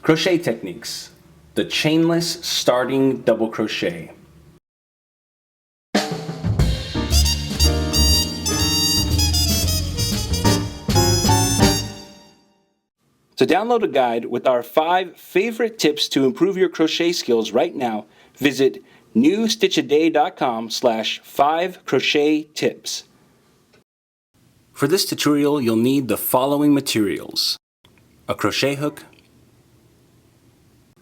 Crochet techniques. The chainless starting double crochet. To download a guide with our 5 favorite tips to improve your crochet skills right now, visit newstitchaday.com/5crochet-tips. For this tutorial, you'll need the following materials: a crochet hook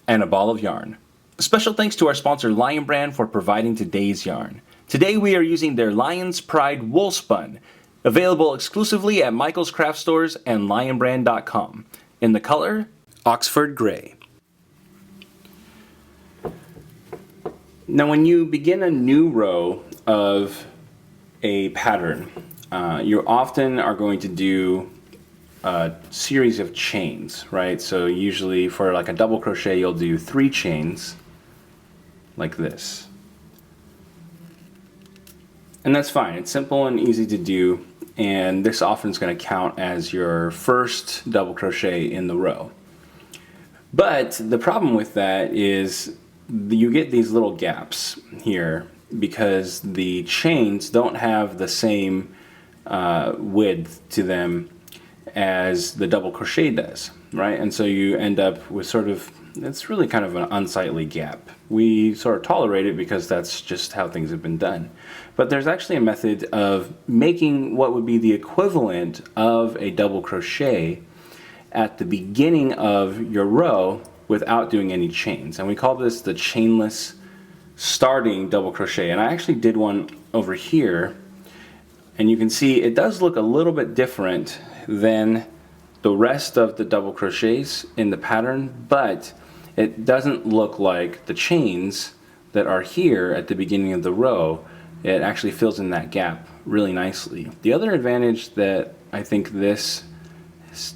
and a ball of yarn. Special thanks to our sponsor Lion Brand for providing today's yarn. Today we are using their Lion's Pride Woolspun, available exclusively at Michael's Craft Stores and lionbrand.com. In the color, Oxford Gray. Now when you begin a new row of a pattern, you often are going to do a series of chains, right? So usually for like a double crochet you'll do 3 chains like this. And that's fine, it's simple and easy to do. And this often is going to count as your first double crochet in the row. But the problem with that is you get these little gaps here because the chains don't have the same width to them as the double crochet does, right? And so you end up with sort of, it's really kind of an unsightly gap. We sort of tolerate it because that's just how things have been done. But there's actually a method of making what would be the equivalent of a double crochet at the beginning of your row without doing any chains. And we call this the chainless starting double crochet. And I actually did one over here. And you can see it does look a little bit different than the rest of the double crochets in the pattern, but it doesn't look like the chains that are here at the beginning of the row. It actually fills in that gap really nicely. The other advantage that I think this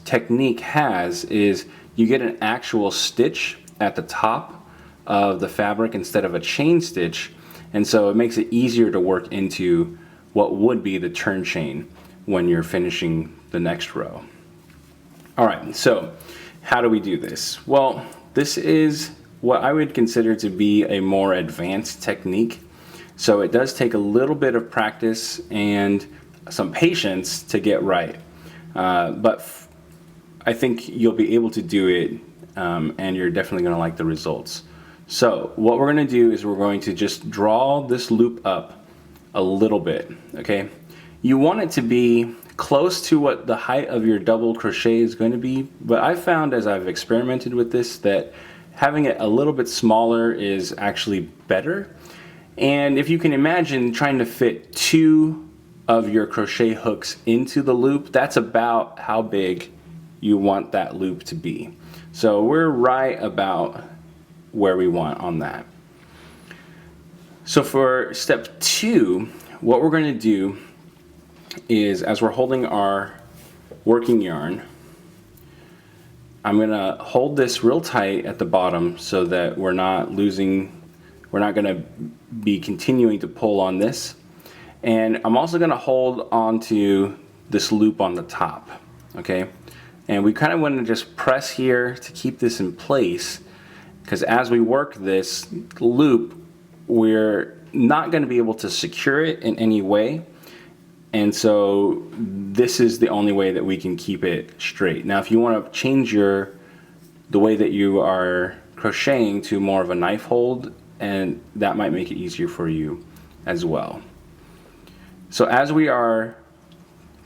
technique has is you get an actual stitch at the top of the fabric instead of a chain stitch, and so it makes it easier to work into what would be the turn chain when you're finishing the next row. Alright, so how do we do this? Well, this is what I would consider to be a more advanced technique. So it does take a little bit of practice and some patience to get right. But I think you'll be able to do it and you're definitely going to like the results. So what we're going to do is we're going to just draw this loop up a little bit, okay? You want it to be close to what the height of your double crochet is going to be, but I found as I've experimented with this that having it a little bit smaller is actually better. And if you can imagine trying to fit 2 of your crochet hooks into the loop, that's about how big you want that loop to be. So we're right about where we want on that. So for step 2, what we're going to do is, as we're holding our working yarn, I'm going to hold this real tight at the bottom so that we're not going to be continuing to pull on this. And I'm also going to hold onto this loop on the top, okay? And we kind of want to just press here to keep this in place, because as we work this loop, we're not going to be able to secure it in any way. And so this is the only way that we can keep it straight. Now if you want to change the way that you are crocheting to more of a knife hold, and that might make it easier for you as well. So as we are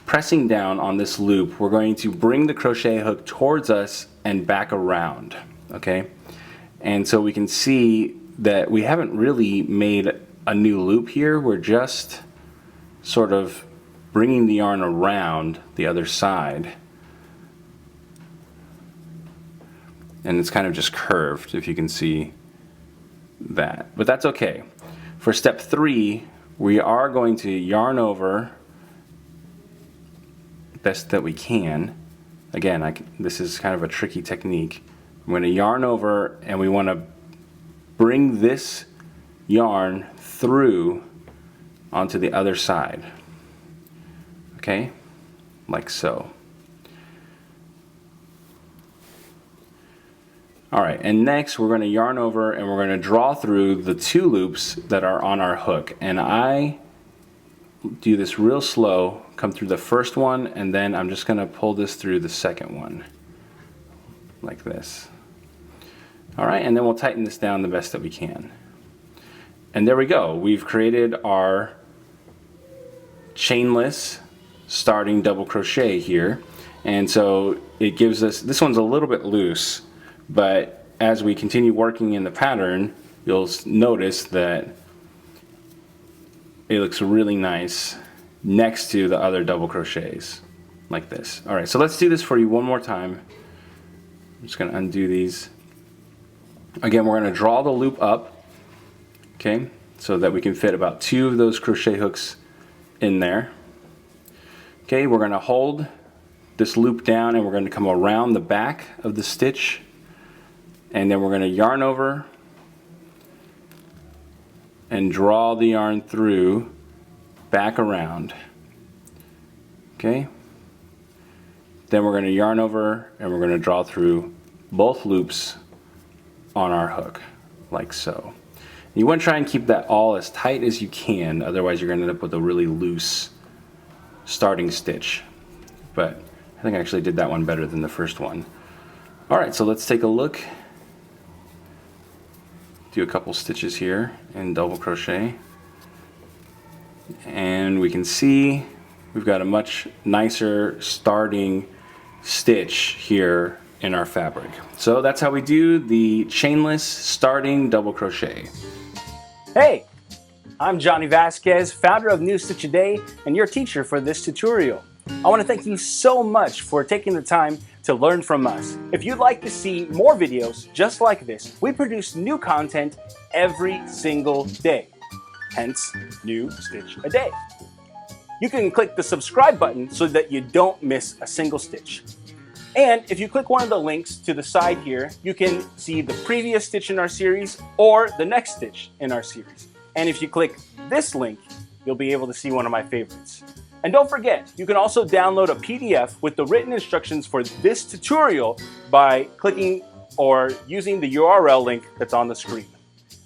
pressing down on this loop, we're going to bring the crochet hook towards us and back around, okay? And so we can see that we haven't really made a new loop here, we're just sort of bringing the yarn around the other side. And it's kind of just curved, if you can see that. But that's okay. For step 3, we are going to yarn over best that we can. Again, this is kind of a tricky technique. I'm going to yarn over, and we want to bring this yarn through onto the other side. Okay, like so. All right, and next we're going to yarn over and we're going to draw through the 2 loops that are on our hook. And I do this real slow, come through the first one, and then I'm just going to pull this through the second one, like this. All right, and then we'll tighten this down the best that we can. And there we go. We've created our chainless starting double crochet here. And so it gives us, this one's a little bit loose, but as we continue working in the pattern, you'll notice that it looks really nice next to the other double crochets, like this. All right, so let's do this for you one more time. I'm just going to undo these. Again, we're going to draw the loop up, okay, so that we can fit about 2 of those crochet hooks in there. Okay, we're going to hold this loop down and we're going to come around the back of the stitch, and then we're going to yarn over and draw the yarn through back around. Okay, then we're going to yarn over and we're going to draw through both loops on our hook, like so. You want to try and keep that all as tight as you can, otherwise you're going to end up with a really loose starting stitch. But I think I actually did that one better than the first one. Alright, so let's take a look. Do a couple stitches here in double crochet. And we can see we've got a much nicer starting stitch here in our fabric. So that's how we do the chainless starting double crochet. Hey, I'm Johnny Vasquez, founder of New Stitch A Day and your teacher for this tutorial. I want to thank you so much for taking the time to learn from us. If you'd like to see more videos just like this, we produce new content every single day, hence New Stitch A Day. You can click the subscribe button so that you don't miss a single stitch. And if you click one of the links to the side here, you can see the previous stitch in our series or the next stitch in our series. And if you click this link, you'll be able to see one of my favorites. And don't forget, you can also download a PDF with the written instructions for this tutorial by clicking or using the URL link that's on the screen.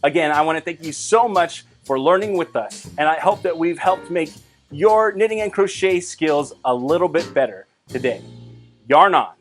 Again, I want to thank you so much for learning with us, and I hope that we've helped make your knitting and crochet skills a little bit better today. Yarn on!